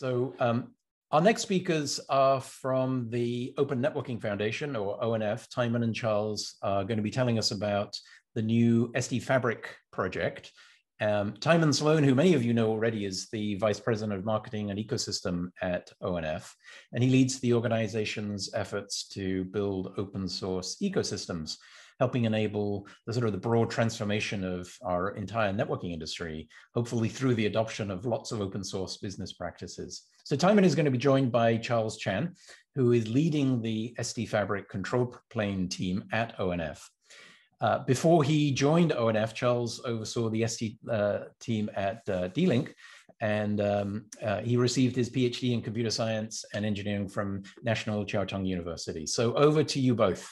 Our next speakers are from the Open Networking Foundation, or ONF. Timon and Charles are going to be telling us about the new SD-Fabric project. Timon Sloane, who many of you know already, is the Vice President of Marketing and Ecosystem at ONF, and he leads the organization's efforts to build open source ecosystems, helping enable the broad transformation of our entire networking industry, hopefully through the adoption of lots of open source business practices. So Timon is going to be joined by Charles Chan, who is leading the SD-Fabric control plane team at ONF. Before he joined ONF, Charles oversaw the SD team at D-Link, and he received his PhD in computer science and engineering from National Chiao Tung University. So over to you both.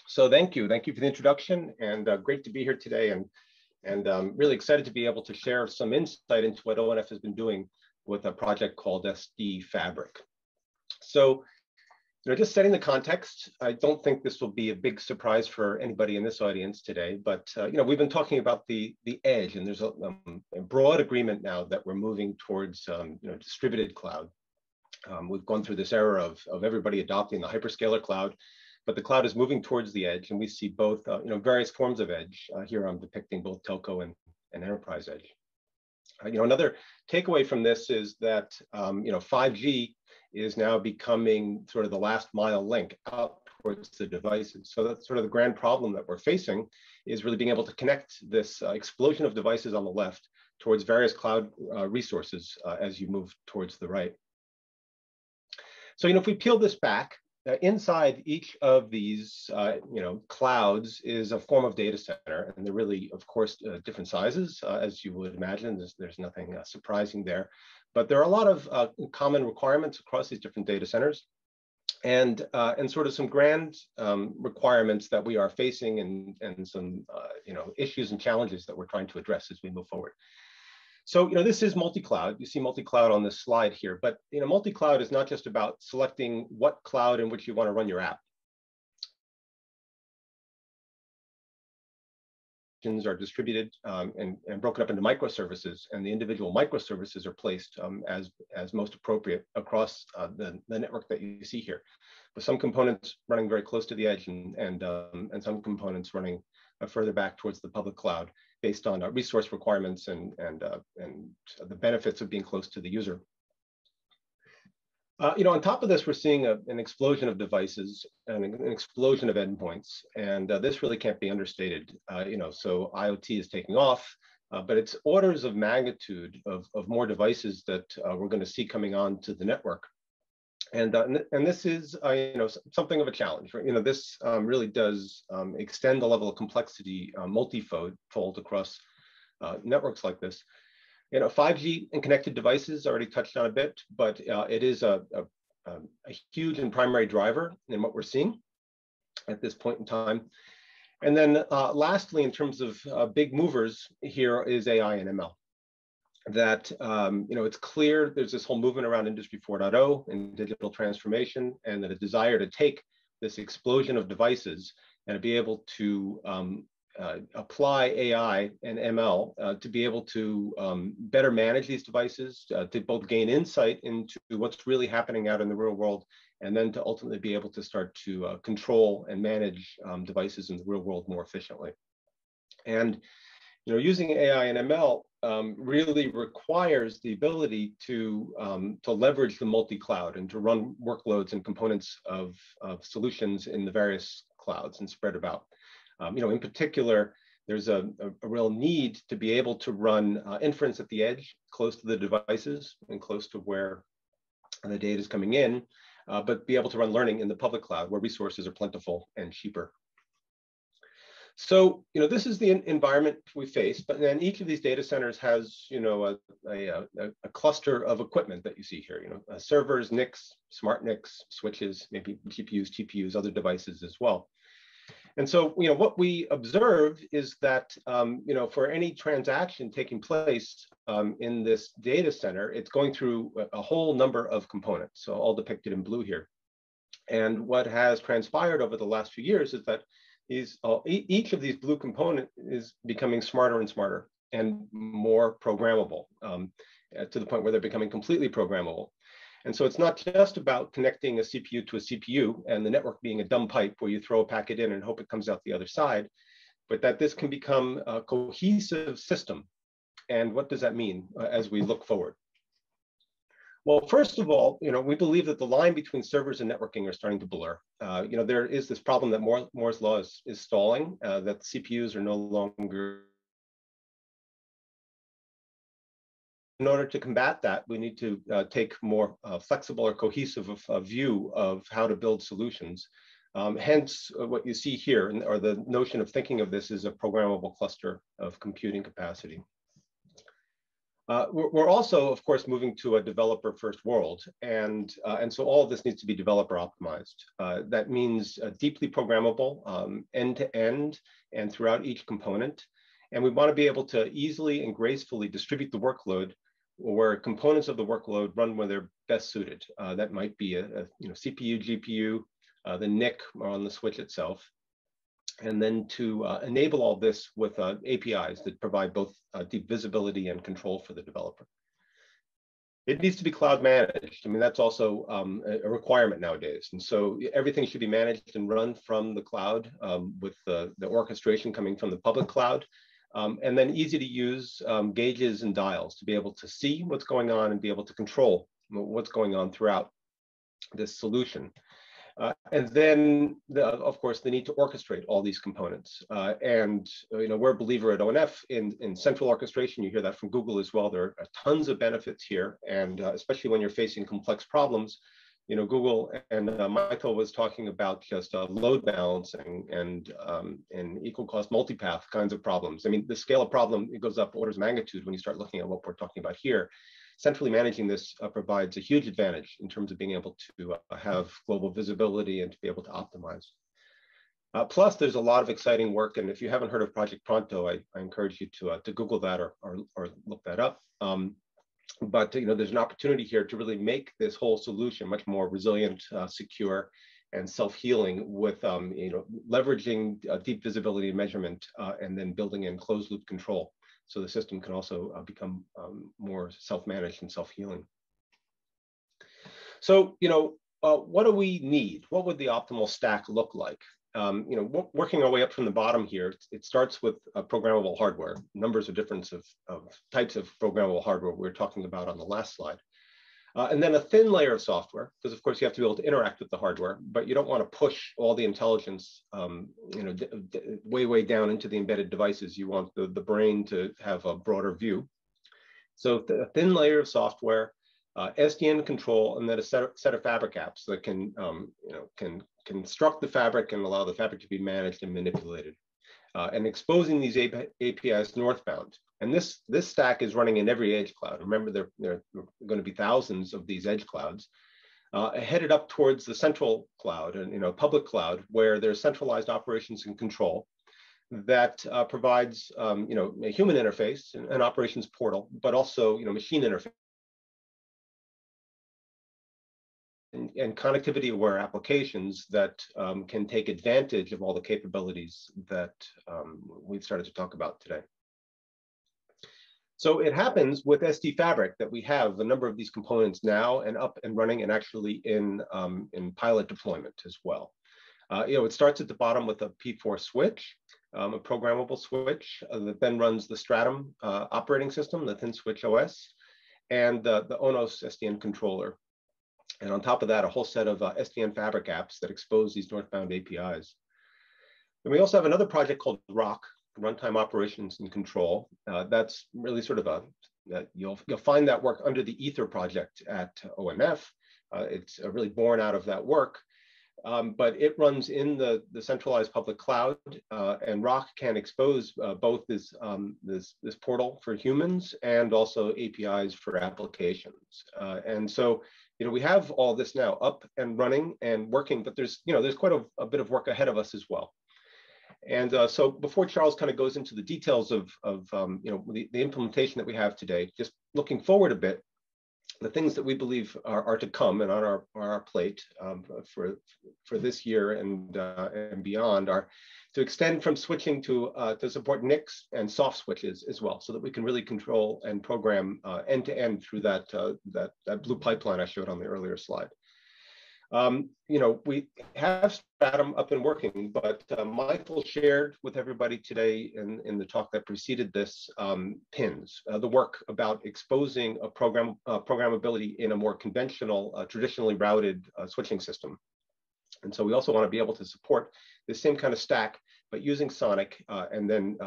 So thank you for the introduction, and great to be here today, and really excited to be able to share some insight into what ONF has been doing with a project called SD-Fabric. So, just setting the context, I don't think this will be a big surprise for anybody in this audience today, but we've been talking about the edge, and there's a broad agreement now that we're moving towards distributed cloud. We've gone through this era of everybody adopting the hyperscaler cloud, but the cloud is moving towards the edge, and we see both various forms of edge. Here I'm depicting both telco and enterprise edge. Another takeaway from this is that 5G is now becoming sort of the last mile link out towards the devices. So that's sort of the grand problem that we're facing, is really being able to connect this explosion of devices on the left towards various cloud resources as you move towards the right. So if we peel this back, inside each of these clouds is a form of data center, and they're really, of course, different sizes, as you would imagine. There's nothing surprising there. But there are a lot of common requirements across these different data centers, and sort of some grand requirements that we are facing, and some issues and challenges that we're trying to address as we move forward. So this is multi-cloud. You see multi-cloud on this slide here, but multi-cloud is not just about selecting what cloud in which you want to run your app. Are distributed and broken up into microservices, and the individual microservices are placed as most appropriate across the network that you see here, with some components running very close to the edge, and some components running further back towards the public cloud, based on resource requirements and the benefits of being close to the user. On top of this, we're seeing an explosion of devices and an explosion of endpoints, and this really can't be understated. So IoT is taking off, but it's orders of magnitude of more devices that we're going to see coming on to the network, and this is something of a challenge. Right? This really does extend the level of complexity multifold across networks like this. 5G and connected devices already touched on a bit, but it is a huge and primary driver in what we're seeing at this point in time. And then lastly, in terms of big movers, here is AI and ML. That it's clear there's this whole movement around Industry 4.0 and digital transformation, and that a desire to take this explosion of devices and to be able to apply AI and ML to be able to better manage these devices, to both gain insight into what's really happening out in the real world, and then to ultimately be able to start to control and manage devices in the real world more efficiently. And using AI and ML really requires the ability to leverage the multi-cloud and to run workloads and components of solutions in the various clouds and spread about. In particular, there's a real need to be able to run inference at the edge, close to the devices and close to where the data is coming in, but be able to run learning in the public cloud where resources are plentiful and cheaper. So, this is the environment we face, but then each of these data centers has, a cluster of equipment that you see here, servers, NICs, smart NICs, switches, maybe GPUs, TPUs, other devices as well. And so, what we observe is that, for any transaction taking place in this data center, it's going through a whole number of components, so all depicted in blue here. And what has transpired over the last few years is that each of these blue components is becoming smarter and smarter and more programmable. to the point where they're becoming completely programmable. And so it's not just about connecting a CPU to a CPU and the network being a dumb pipe where you throw a packet in and hope it comes out the other side, but that this can become a cohesive system. And what does that mean as we look forward? Well, first of all, we believe that the line between servers and networking are starting to blur. There is this problem that Moore's law is stalling, that CPUs are no longer. In order to combat that, we need to take more flexible or cohesive view of how to build solutions. Hence, what you see here, or the notion of thinking of this as a programmable cluster of computing capacity. We're also, of course, moving to a developer-first world, and so all of this needs to be developer optimized. That means deeply programmable, end-to-end, and throughout each component. And we want to be able to easily and gracefully distribute the workload where components of the workload run where they're best suited. That might be a CPU, GPU, the NIC on the switch itself. And then to enable all this with APIs that provide both deep visibility and control for the developer. It needs to be cloud managed. I mean, that's also a requirement nowadays. And so everything should be managed and run from the cloud with the orchestration coming from the public cloud. And then easy to use gauges and dials to be able to see what's going on and be able to control what's going on throughout this solution. And then, of course, the need to orchestrate all these components. And we're a believer at ONF in central orchestration. You hear that from Google as well. There are tons of benefits here, and especially when you're facing complex problems. Google and Michael was talking about just load balancing and equal cost multipath kinds of problems. I mean, the scale of problem, it goes up orders of magnitude when you start looking at what we're talking about here. Centrally managing this provides a huge advantage in terms of being able to have global visibility and to be able to optimize. Plus, there's a lot of exciting work, and if you haven't heard of Project Pronto, I encourage you to Google that or look that up. But there's an opportunity here to really make this whole solution much more resilient, secure, and self-healing with leveraging deep visibility and measurement, and then building in closed-loop control. So the system can also become more self-managed and self-healing. So, what do we need? What would the optimal stack look like? Working our way up from the bottom here, it starts with programmable hardware. Numbers of difference of types of programmable hardware we were talking about on the last slide. And then a thin layer of software, because of course you have to be able to interact with the hardware, but you don't want to push all the intelligence, way down into the embedded devices. You want the brain to have a broader view. So a thin layer of software, SDN control, and then a set of fabric apps that can construct the fabric and allow the fabric to be managed and manipulated, and exposing these APIs northbound. And this stack is running in every edge cloud. Remember, there are going to be thousands of these edge clouds headed up towards the central cloud and public cloud, where there's centralized operations and control that provides a human interface, an operations portal, but also machine interface and connectivity aware applications that can take advantage of all the capabilities that we've started to talk about today. So it happens with SD Fabric that we have a number of these components now and up and running and actually in pilot deployment as well. It starts at the bottom with a P4 switch, a programmable switch that then runs the Stratum operating system, the Thin Switch OS, and the ONOS SDN controller. And on top of that, a whole set of SDN Fabric apps that expose these northbound APIs. And we also have another project called ROC, Runtime Operations and Control. That's really sort of you'll find that work under the Ether project at ONF. It's really born out of that work, but it runs in the centralized public cloud, and ROC can expose both this portal for humans and also APIs for applications. And so, we have all this now up and running and working, but there's quite a bit of work ahead of us as well. And so before Charles kind of goes into the details of the implementation that we have today, just looking forward a bit, the things that we believe are to come and on our plate for this year and beyond are to extend from switching to support NICs and soft switches as well, so that we can really control and program end to end through that blue pipeline I showed on the earlier slide. We have Stratum up and working, but Michael shared with everybody today in the talk that preceded this pins, the work about exposing a programmability in a more conventional, traditionally routed switching system. And so we also want to be able to support the same kind of stack, but using Sonic and then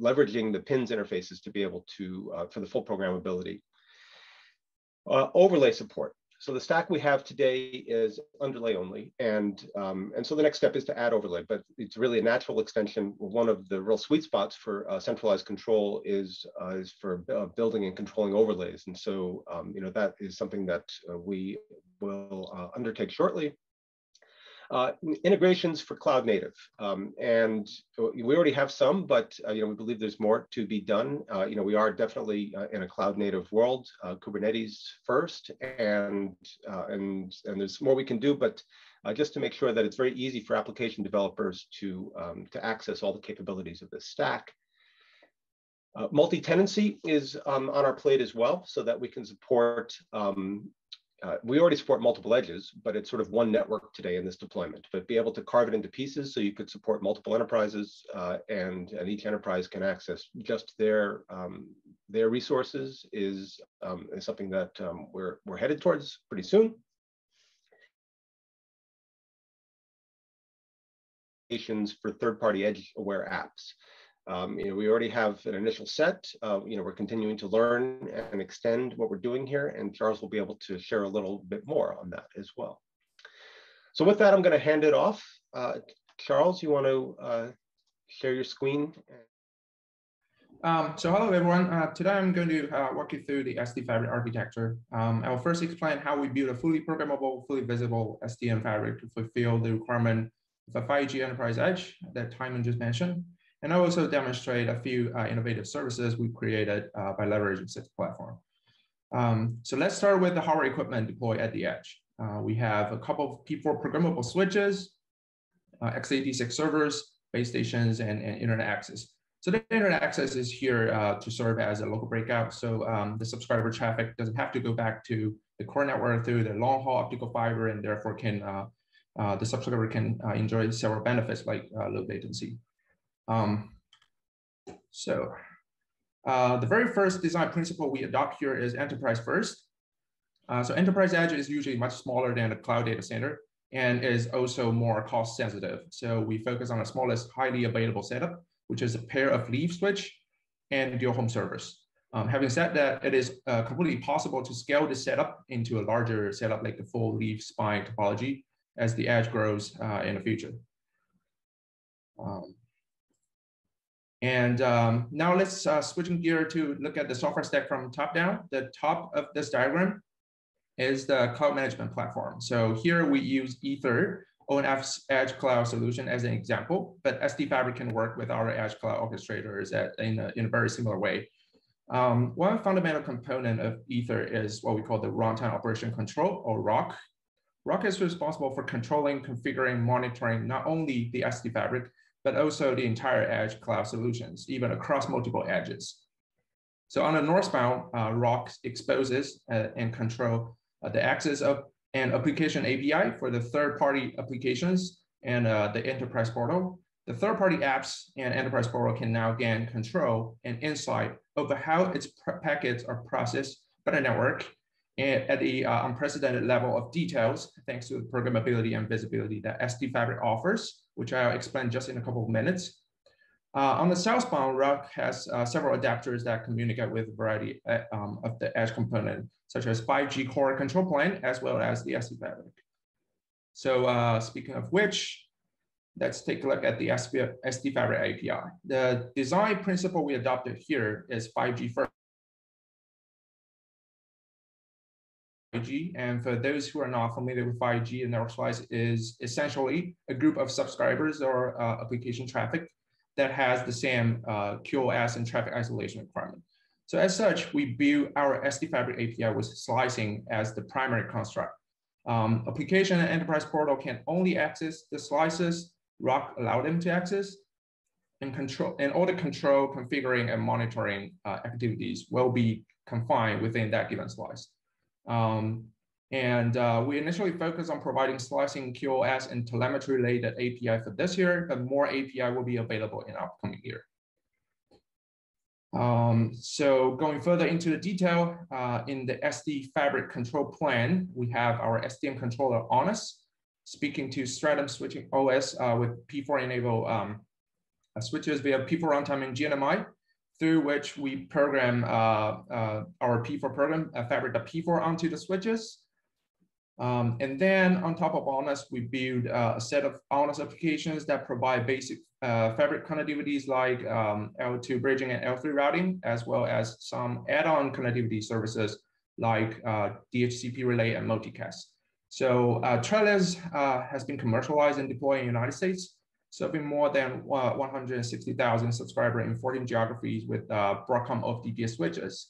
leveraging the pins interfaces to be able to, for the full programmability. Overlay support. So the stack we have today is underlay only, and so the next step is to add overlay, but it's really a natural extension. One of the real sweet spots for centralized control is for building and controlling overlays, and so that is something that we will undertake shortly. Integrations for cloud native, and we already have some, but we believe there's more to be done. We are definitely in a cloud native world, Kubernetes first, and there's more we can do, but just to make sure that it's very easy for application developers to access all the capabilities of this stack. Multi-tenancy is on our plate as well, so that we can support. We already support multiple edges, but it's sort of one network today in this deployment, but be able to carve it into pieces so you could support multiple enterprises and each enterprise can access just their resources is something that we're headed towards pretty soon. For third-party edge-aware apps. We already have an initial set. We're continuing to learn and extend what we're doing here, and Charles will be able to share a little bit more on that as well. So with that, I'm going to hand it off. Charles, you want to share your screen? So hello, everyone. Today, I'm going to walk you through the Sd500 architecture. I will first explain how we build a fully programmable, fully visible SDN fabric to fulfill the requirement of a 5G enterprise edge that Timon just mentioned. And I also demonstrate a few innovative services we created by leveraging such a platform. So let's start with the hardware equipment deployed at the edge. We have a couple of P4 programmable switches, x86 servers, base stations, and internet access. So the internet access is here to serve as a local breakout. So the subscriber traffic doesn't have to go back to the core network through the long haul optical fiber, and therefore the subscriber can enjoy several benefits like low latency. The very first design principle we adopt here is enterprise first. So enterprise edge is usually much smaller than a cloud data center and is also more cost sensitive. So we focus on the smallest highly available setup, which is a pair of leaf switch and dual home servers. Having said that, it is completely possible to scale this setup into a larger setup like the full leaf spine topology as the edge grows in the future. Now let's switching gear to look at the software stack from top down. The top of this diagram is the cloud management platform. So here we use Ether, ONF's edge cloud solution as an example, but SD-Fabric can work with our edge cloud orchestrators in a very similar way. One fundamental component of Ether is what we call the Runtime Operation Control, or ROC. ROC is responsible for controlling, configuring, monitoring not only the SD-Fabric, but also the entire edge cloud solutions, even across multiple edges. So on the northbound, ROC exposes and control the access of an application API for the third-party applications and the enterprise portal. The third-party apps and enterprise portal can now gain control and insight over how its packets are processed by the network and at the unprecedented level of details, thanks to the programmability and visibility that SD-Fabric offers, which I'll explain just in a couple of minutes. On the southbound, ROC has several adapters that communicate with a variety of the edge component, such as 5G core control plane, as well as the SD-Fabric. So speaking of which, let's take a look at the SD-Fabric API. The design principle we adopted here is 5G first. 5G, and for those who are not familiar with 5G, and network slice is essentially a group of subscribers or application traffic that has the same QoS and traffic isolation requirement. So as such, we build our Sd500 API with slicing as the primary construct. Application and enterprise portal can only access the slices Rock allow them to access, and all the control, configuring, and monitoring activities will be confined within that given slice. We initially focused on providing slicing, QoS, and telemetry-related API for this year, but more API will be available in upcoming year. So going further into the detail, in the Sd500 control plan, we have our SDM controller Honest, speaking to Stratum switching OS with P4 enable switches via P4 runtime and GNMI, through which we program our P4 program, fabric.p4 onto the switches. And then on top of Honest, we build a set of Honest applications that provide basic fabric connectivities like L2 bridging and L3 routing, as well as some add-on connectivity services like DHCP relay and multicast. So Trellis has been commercialized and deployed in the United States, serving more than 160,000 subscribers in 14 geographies with Broadcom OFDPS switches.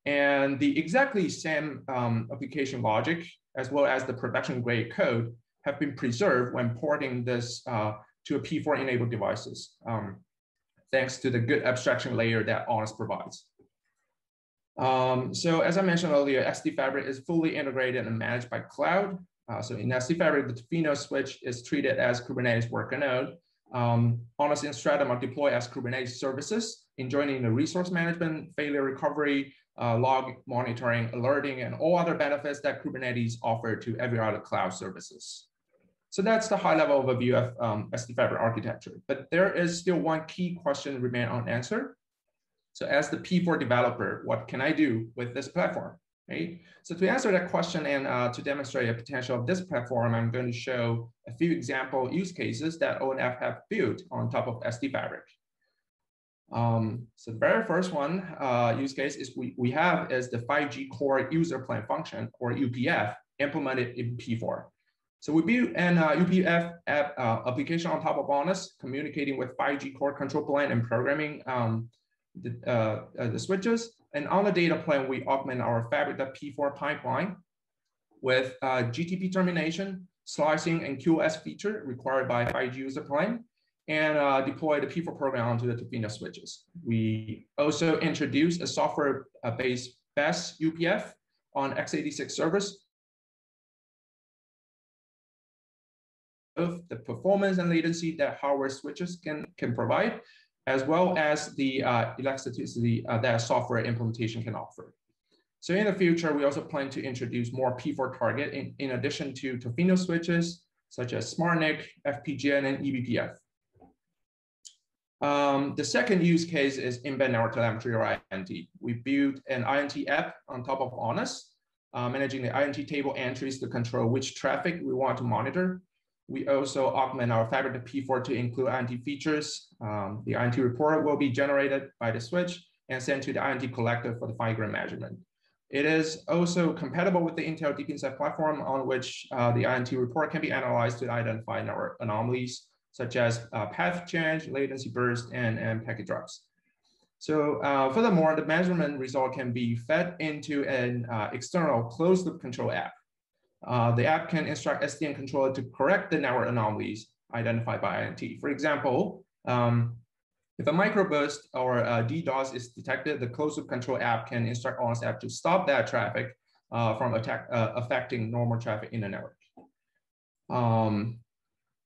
And the exactly same application logic, as well as the production grade code, have been preserved when porting this to a P4 enabled devices, thanks to the good abstraction layer that Honest provides. So as I mentioned earlier, Sd500 is fully integrated and managed by cloud. So in Sd500, the Tofino switch is treated as Kubernetes worker node. Honest and Stratum are deployed as Kubernetes services, enjoying the resource management, failure recovery, log monitoring, alerting, and all other benefits that Kubernetes offer to every other cloud services. So that's the high-level overview of Sd500 architecture. But there is still one key question remain unanswered. So as the P4 developer, what can I do with this platform? Right? So to answer that question and to demonstrate the potential of this platform, I'm going to show a few example use cases that ONF have built on top of Sd500. So the very first one use case is we have is the 5G core user plan function, or UPF, implemented in P4. So we built an UPF app application on top of Honest, communicating with 5G core control plane and programming the switches. And on the data plane, we augment our fabric.p4 pipeline with GTP termination, slicing, and QoS feature required by 5G user plane, and deploy the P4 program onto the Tofino switches. We also introduced a software-based BESS UPF on x86 servers. Both the performance and latency that hardware switches can provide, as well as the elasticity that software implementation can offer. So in the future, we also plan to introduce more P4 target in addition to Tofino switches, such as SmartNIC, FPGA, and eBPF. The second use case is embed network telemetry, or INT. We built an INT app on top of Honest, managing the INT table entries to control which traffic we want to monitor. We also augment our fabric.p4 to include INT features. The INT report will be generated by the switch and sent to the INT collector for the fine-grained measurement. It is also compatible with the Intel Deep Insight platform, on which the INT report can be analyzed to identify network anomalies, such as path change, latency burst, and packet drops. So furthermore, the measurement result can be fed into an external closed-loop control app. The app can instruct SDN controller to correct the network anomalies identified by INT. For example, if a microburst or DDoS is detected, the closed-loop control app can instruct Honest app to stop that traffic from affecting normal traffic in the network.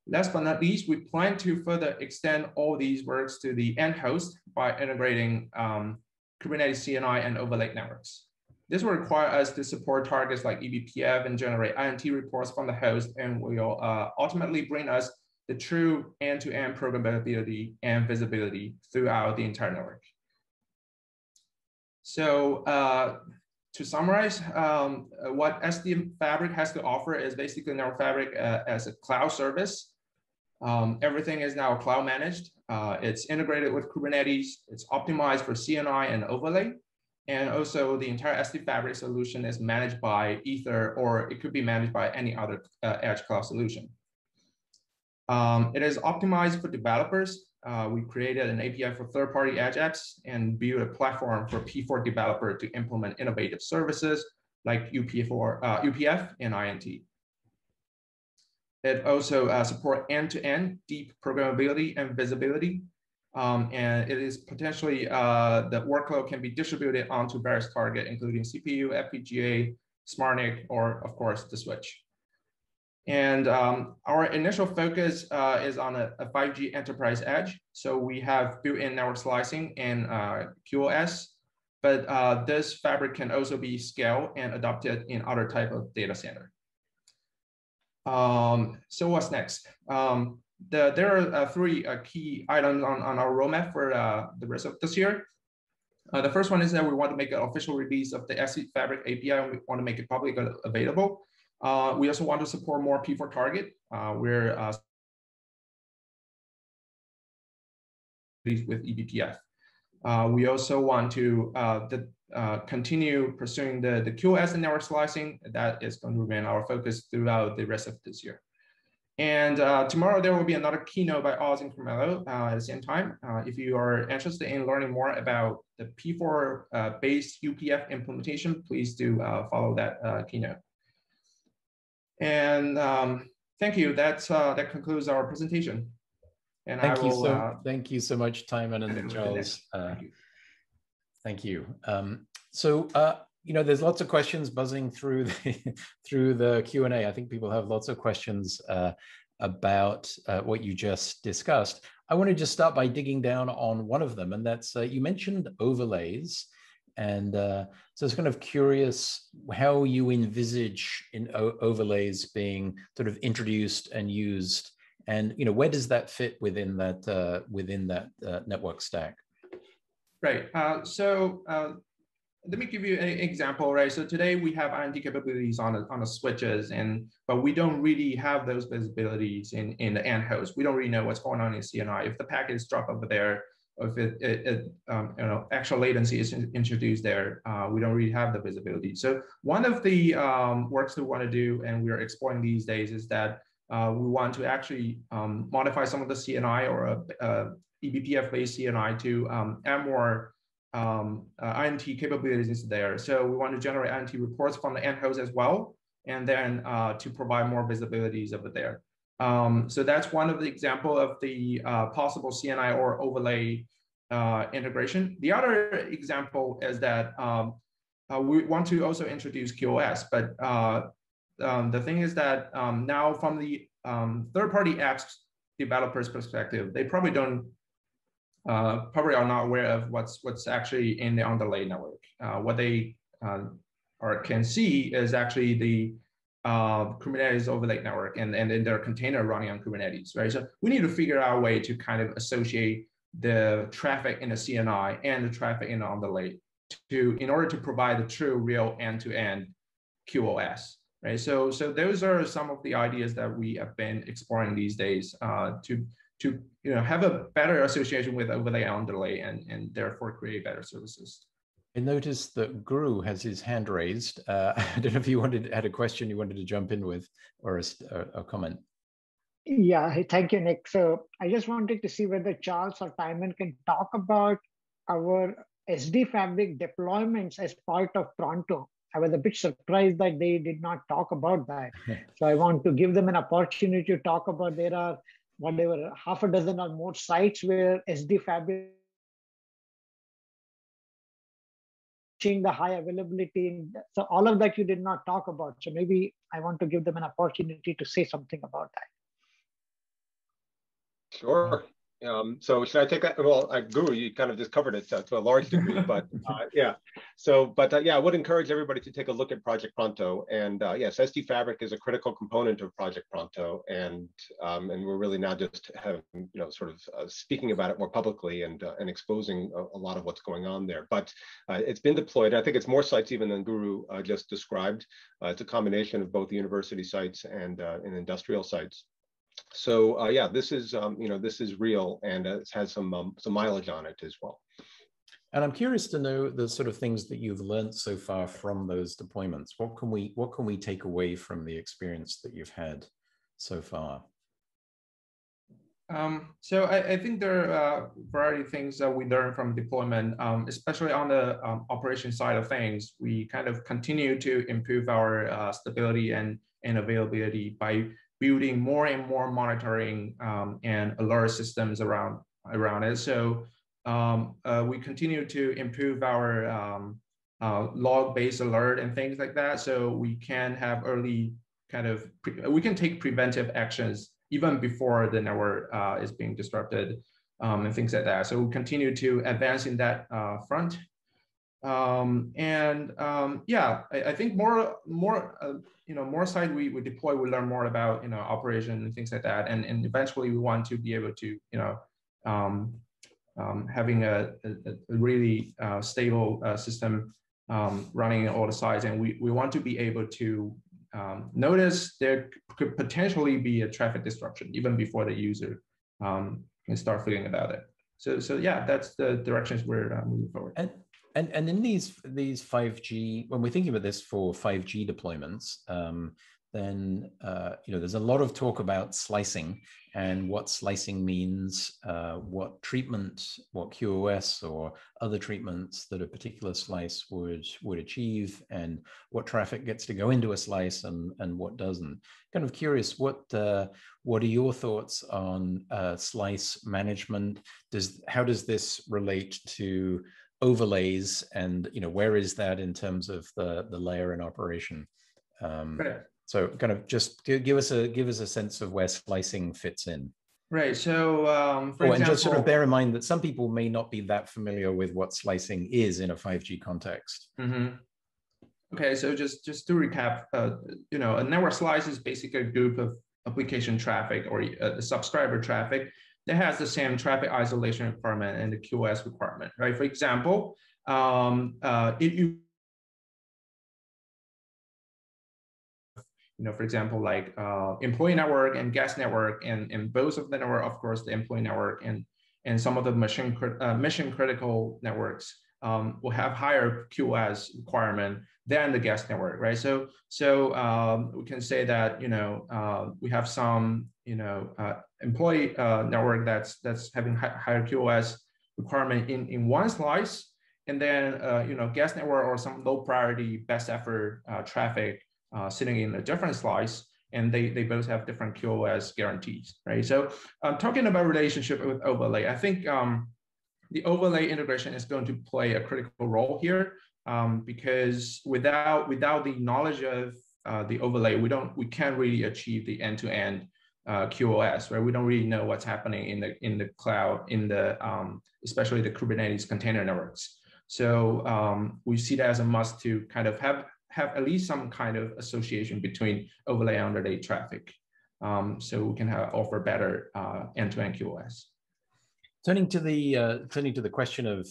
Last but not least, we plan to further extend all these works to the end host by integrating Kubernetes CNI and overlay networks. This will require us to support targets like eBPF and generate INT reports from the host, and will ultimately bring us the true end-to-end programmability and visibility throughout the entire network. So to summarize, what Sd500 has to offer is basically Network Fabric as a cloud service. Everything is now cloud managed. It's integrated with Kubernetes. It's optimized for CNI and overlay. And also the entire Sd500 solution is managed by Ether, or it could be managed by any other edge cloud solution. It is optimized for developers. we created an API for third-party EdgeX and built a platform for P4 developer to implement innovative services like UPF and INT. It also supports end-to-end deep programmability and visibility. And it is potentially, the workload can be distributed onto various targets, including CPU, FPGA, SmartNIC, or of course, the switch. And our initial focus is on a 5G enterprise edge. So we have built-in network slicing and QoS, but this fabric can also be scaled and adopted in other type of data center. So what's next? There are three key items on our roadmap for the rest of this year. The first one is that we want to make an official release of the Sd500 API, and we want to make it publicly available. We also want to support more P4 target. We're with eBPF. We also want to continue pursuing the QoS and network slicing. That is going to remain our focus throughout the rest of this year. And tomorrow there will be another keynote by Oz and Carmelo at the same time. If you are interested in learning more about the P4 based UPF implementation, please do follow that keynote. And thank you. That concludes our presentation. And thank you so much, Timon and Charles. Thank you. You know, there's lots of questions buzzing through the Q&A. I think people have lots of questions about what you just discussed. I want to just start by digging down on one of them, and that's you mentioned overlays. And so I was kind of curious how you envisage overlays being sort of introduced and used, and you know, where does that fit within that network stack? Right. Let me give you an example. Right. So today we have INT capabilities on the switches, but we don't really have those visibilities in the end host. We don't really know what's going on in CNI. If the packets drop over there, or if actual latency is introduced there, we don't really have the visibility. So one of the works we want to do, and we are exploring these days, is that we want to actually modify some of the CNI or eBPF-based CNI to add more INT capabilities there. So we want to generate INT reports from the end host as well, and then to provide more visibilities over there. So that's one of the example of the possible CNI or overlay integration. The other example is that we want to also introduce QoS, but the thing is that now from the third-party apps developers perspective, they probably are not aware of what's actually in the underlay network. What they can see is actually the Kubernetes overlay network and in their container running on Kubernetes, right? So we need to figure out a way to kind of associate the traffic in the CNI and the traffic in the underlay in order to provide the true real end-to-end QoS, right? So those are some of the ideas that we have been exploring these days to have a better association with overlay and underlay and therefore create better services. I noticed that Guru has his hand raised. I don't know if you had a question you wanted to jump in with or a comment. Yeah, thank you, Nick. So I just wanted to see whether Charles or Timon can talk about our SD-Fabric deployments as part of Pronto. I was a bit surprised that they did not talk about that. So I want to give them an opportunity to talk about, there are whatever, half a dozen or more sites where SD-Fabric the high availability. So all of that you did not talk about. So maybe I want to give them an opportunity to say something about that. Sure. So should I take that? Well, Guru, you kind of just covered it to a large degree, but yeah. So, but yeah, I would encourage everybody to take a look at Project Pronto. And yes, SD-Fabric is a critical component of Project Pronto, and we're really now just having, sort of speaking about it more publicly and exposing a lot of what's going on there. But it's been deployed. I think it's more sites even than Guru just described. It's a combination of both the university sites and industrial sites. So yeah, this is this is real, and it has some mileage on it as well. And I'm curious to know the sort of things that you've learned so far from those deployments. What can we take away from the experience that you've had so far? So I think there are a variety of things that we learn from deployment, especially on the operation side of things. We kind of continue to improve our stability and availability by building more and more monitoring and alert systems around it. So we continue to improve our log-based alert and things like that. So we can have early we can take preventive actions even before the network is being disrupted and things like that. So we continue to advance in that front. Yeah, I think more side we deploy, we learn more about operation and things like that, and eventually we want to be able to having a really stable system running on all the sides, and we want to be able to notice there could potentially be a traffic disruption even before the user can start feeling about it. So yeah, that's the directions we're moving forward. And in these 5G, when we're thinking about this for 5G deployments, then there's a lot of talk about slicing and what slicing means, what treatment, what QoS or other treatments that a particular slice would achieve, and what traffic gets to go into a slice and what doesn't. Kind of curious, what are your thoughts on slice management? How does this relate to overlays, and where is that in terms of the layer in operation? Right. So kind of just give us a sense of where slicing fits in. Right. So for example, and just sort of bear in mind that some people may not be that familiar with what slicing is in a 5G context. Mm-hmm. Okay. So just to recap, a network slice is basically a group of application traffic or the subscriber traffic that has the same traffic isolation requirement and the QoS requirement, right? For example, for example, like employee network and guest network, and both of the network, of course, the employee network and some of the mission critical networks will have higher QoS requirement than the guest network, right? So we can say that we have some employee network that's having higher QoS requirement in one slice, and then guest network or some low priority best effort traffic sitting in a different slice, and they both have different QoS guarantees, right? So talking about relationship with overlay, I think the overlay integration is going to play a critical role here, because without the knowledge of the overlay, we can't really achieve the end-to-end QoS, right? We don't really know what's happening in the cloud, especially the Kubernetes container networks. So we see that as a must to kind of have at least some kind of association between overlay and underlay traffic, so we can offer better end-to-end QoS. Turning to the question of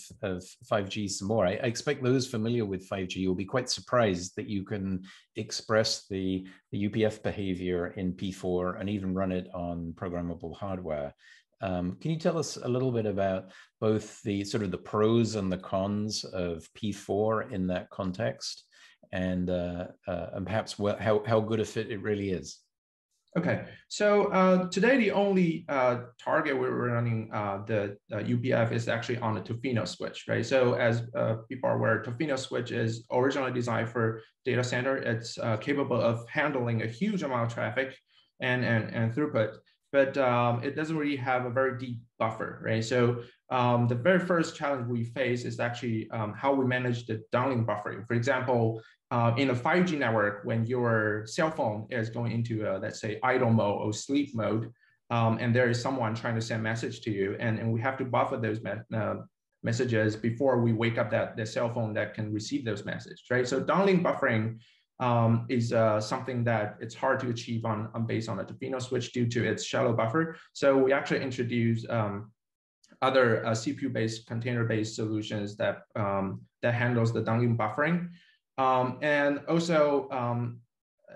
5G some more, I expect those familiar with 5G will be quite surprised that you can express the UPF behavior in P4 and even run it on programmable hardware. Can you tell us a little bit about both the sort of the pros and the cons of P4 in that context, and perhaps how good a fit it really is? Okay, so today the only target we're running the UPF is actually on the Tofino switch, right? So as people are aware, Tofino switch is originally designed for data center. It's capable of handling a huge amount of traffic and throughput, but it doesn't really have a very deep buffer, right? So the very first challenge we face is actually how we manage the downlink buffering. For example, in a 5G network, when your cell phone is going into, let's say, idle mode or sleep mode, and there is someone trying to send message to you, and we have to buffer those messages before we wake up the cell phone that can receive those messages, right? So downlink buffering is something that it's hard to achieve based on a Tofino switch due to its shallow buffer. So we actually introduced other CPU-based, container-based solutions that handles the downlink buffering. And also,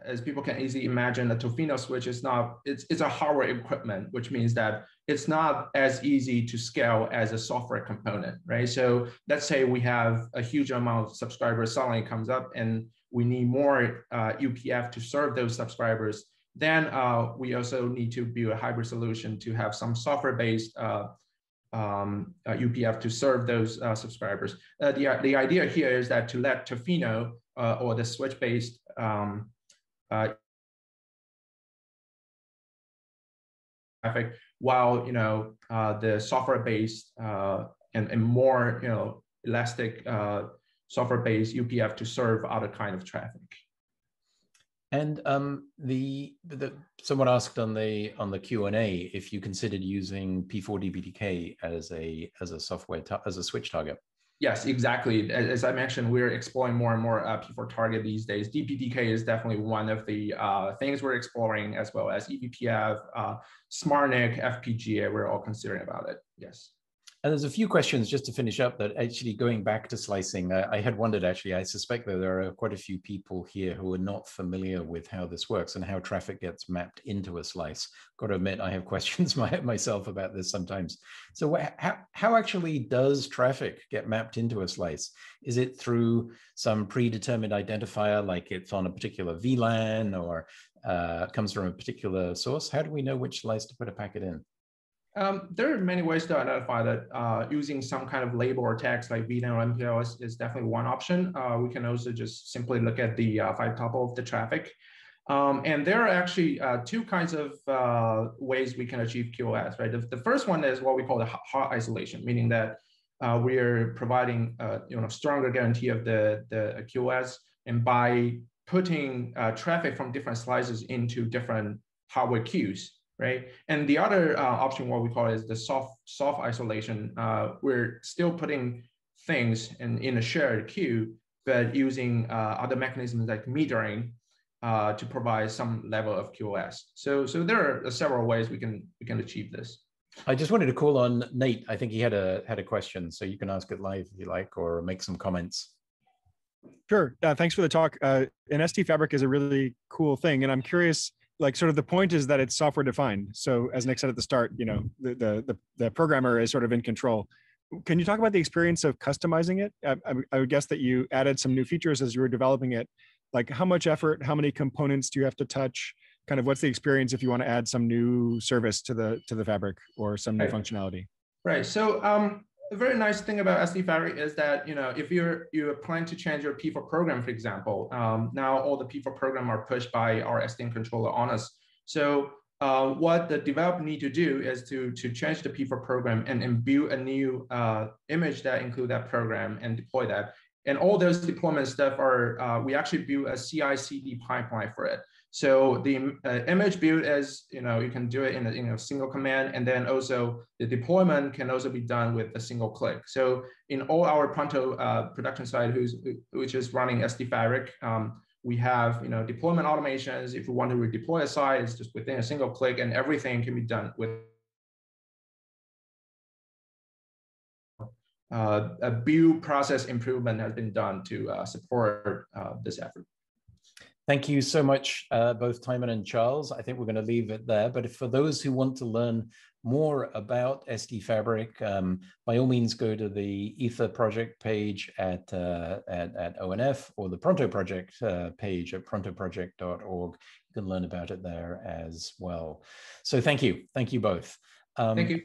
as people can easily imagine, the Tofino switch is it's a hardware equipment, which means that it's not as easy to scale as a software component, right? So let's say we have a huge amount of subscribers suddenly comes up, and we need more UPF to serve those subscribers. Then we also need to build a hybrid solution to have some software-based UPF to serve those subscribers. The idea here is that to let Tofino or the switch-based traffic, while the software-based and more elastic software-based UPF to serve other kind of traffic. And someone asked on the Q&A if you considered using P4DPTK as a software as a switch target. Yes, exactly. As I mentioned, we're exploring more and more P4 target these days. DPTK is definitely one of the things we're exploring, as well as eBPF, SmartNIC, FPGA. We're all considering about it. Yes. And there's a few questions just to finish up that actually going back to slicing, I had wondered actually, I suspect that there are quite a few people here who are not familiar with how this works and how traffic gets mapped into a slice. Got to admit, I have questions myself about this sometimes. So how actually does traffic get mapped into a slice? Is it through some predetermined identifier, like it's on a particular VLAN or comes from a particular source? How do we know which slice to put a packet in? There are many ways to identify that. Using some kind of label or text like VLAN or MPLS is definitely one option. We can also just simply look at the 5 tuple of the traffic. And there are actually two kinds of ways we can achieve QoS, right? The first one is what we call the hot isolation, meaning that we are providing stronger guarantee of the QoS, and by putting traffic from different slices into different hardware queues. Right, and the other option, what we call is the soft isolation. We're still putting things in a shared queue, but using other mechanisms like metering to provide some level of QoS. So there are several ways we can achieve this. I just wanted to call on Nate. I think he had a question, so you can ask it live if you like, or make some comments. Sure. Thanks for the talk. And Sd500 is a really cool thing, and I'm curious. Like, sort of the point is that it's software defined. So as Nick said at the start, the programmer is sort of in control. Can you talk about the experience of customizing it? I would guess that you added some new features as you were developing it. Like, how much effort, how many components do you have to touch? Kind of what's the experience if you want to add some new service to the fabric or some new functionality? Right. So a very nice thing about Sd500 is that if you're planning to change your P4 program, for example, now all the P4 program are pushed by our SDN controller on us. So what the developer need to do is to change the P4 program and build a new image that include that program and deploy that. And all those deployment stuff are we actually build a CI/CD pipeline for it. So the image build is, you can do it in a single command, and then also the deployment can also be done with a single click. So in all our Pronto production side, which is running Sd500, we have deployment automations. If we want to redeploy a site, it's just within a single click, and everything can be done with a build process improvement has been done to support this effort. Thank you so much, both Timon and Charles. I think we're going to leave it there. But for those who want to learn more about Sd500, by all means, go to the Ether project page at ONF, or the Pronto project page at prontoproject.org. You can learn about it there as well. So thank you. Thank you both. Thank you.